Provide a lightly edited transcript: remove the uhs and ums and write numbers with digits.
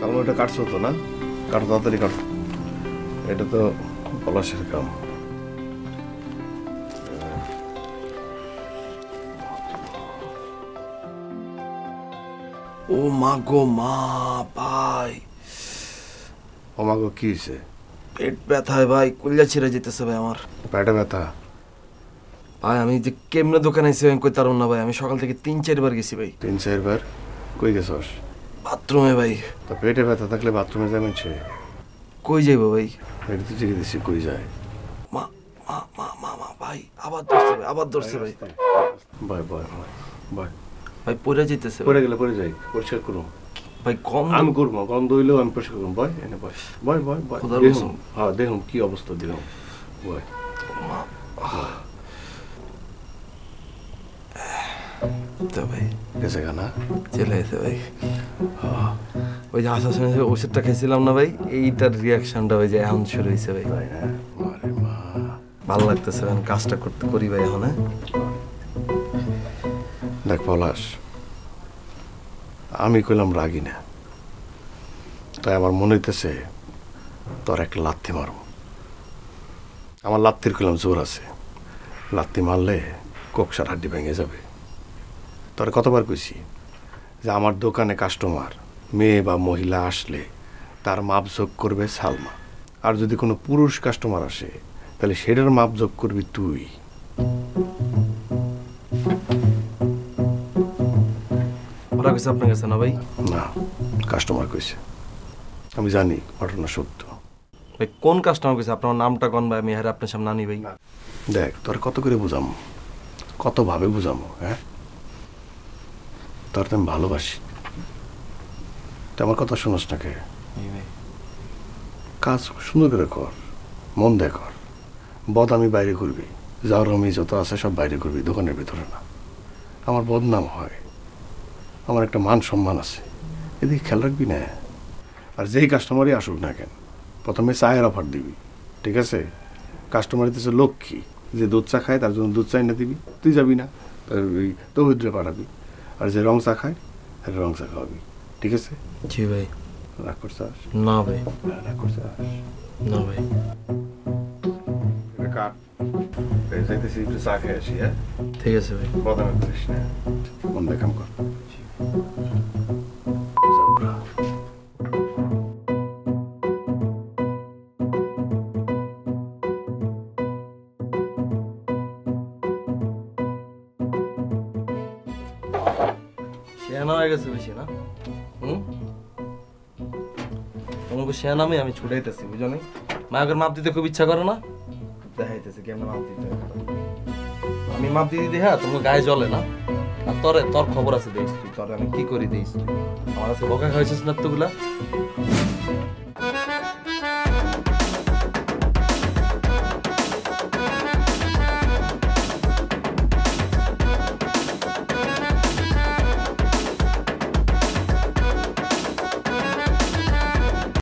সালমান এটা কাটছো তো না? কাটো তাড়াতাড়ি কাটো, এটা তো পলাশের কাম। ও মা গো মা ভাই, ও মা গো, কি হয়েছে? পেট ব্যথায় ভাই, কলিজা ছিঁড়ে যেতেছে ভাই আমার। পেটে ব্যথা? ভাই আমি যে কেমনে দোকানে আইছি আমি কই তারুম না ভাই, আমি সকাল থেকে 3-4 বার গেছি ভাই। 3-4 বার? কই গেছস? বাথরুমে ভাই। তা পেটে ব্যথা থাকলে বাথরুমে যাবেন সে? কই যাইব ভাই? এটা তো জিজ্ঞেস দিচ্ছি কই যায়। মা মা মা মা মা ভাই, আবার ধরছে ভাই, আবার ধরছে ভাই। বয় বয় বয়। ভাই পড়ে যাইতেছে। পড়ে গেলে পড়ে যাই, পরিষ্কার করুন ভাই গন্ধ। আমি করবো, গন্ধ হইলেও আমি পরিষ্কার করবো। বয় এনে বয় বয় বয় বয়। দেখুন, হ্যাঁ দেখুন কি অবস্থা দিলাম। বয় তো ভাই গেছে গানা চলে গেছে ভাই। ওই যে আসার সময় যে ওষুধটা খেয়েছিলাম না ভাই, এইটার রিয়াকশনটা ভাই যে এখন শুরু হয়েছে ভাই। ভালো লাগতেছে ভাই, কাজটা করতে করি ভাই এখন। দেখ পলাশ, আমি কইলাম রাগি না, তাই আমার মনে হইতেছে তোর একটা লাথি মারব। আমার লাত্তির কইলাম জোর আছে, লাত্তি মারলে কোকসার হাড্ডি ভেঙে যাবে। তোর কতবার কইছি যে আমার দোকানে কাস্টমার মেয়ে বা মহিলা আসলে তার মাপযোগ করবে সালমা, আর যদি কোনো পুরুষ কাস্টমার আসে তাহলে সেটার মাপযোগ করবি তুই। ওরা কইছে আপনার কাছে না ভাই? না, কাস্টমার কইছে। আমি জানি ঘটনা সত্য। ভাই কোন কাস্টমার কইছে? আপনার নামটা কোন ভাই, আমি হারে আপনার সামনে আনি ভাই। দেখ তোর কত করে বুঝামো, কতভাবে বুঝামো, হ্যাঁ? তোর তো আমি ভালোবাসি, তুই আমার কথা শোনাস না কে? কাজ সুন্দর করে কর, মন দিয়ে কর। বদ আমি বাইরে করবি, যাওয়ার আমি যত আছে সব বাইরে করবি, দোকানের ভিতরে না। আমার বদনাম হয়, আমার একটা মান সম্মান আছে, এদিকে খেয়াল রাখবি না। আর যেই কাস্টমারই আসুক না কেন, প্রথমে চায়ের অফার দিবি, ঠিক আছে? কাস্টমার হইতেছে লক্ষ্মী, যে দুধ চা খায় তার জন্য দুধ চা এনে দিবি, তুই যাবি না, ওই তৌহিদরে পাঠাবি। আর যে রং চা খায় তাকে রং চা খাওয়াবি, ঠিক আছে? জি ভাই। রাগ করছিস? না ভাই। রাগ করছিস? না ভাই। কাট যাইতেছি, একটু চা খেয়ে আসি। হ্যাঁ ঠিক আছে ভাই। বদনাম করিস না, মন দিয়ে কাম কর। শেয়ানা হয়ে গেছে বেশি না? তোমাকে শেয়ানামে আমি ছুটাইতেছি, বুঝো নাই? মায়ের মাপ দিতে খুব ইচ্ছা করে না, দেখাইতেছে কেমন মাপ দিতে হয়। আমি মাপ দিয়ে দিই, হ্যাঁ তোমার গায়ে জ্বলে না। আর তোর খবর আছে দেখিস তুই, তোর আমি কি করি দেখিস। আমার কাছে বোকা খাইছিস না তোগুলা।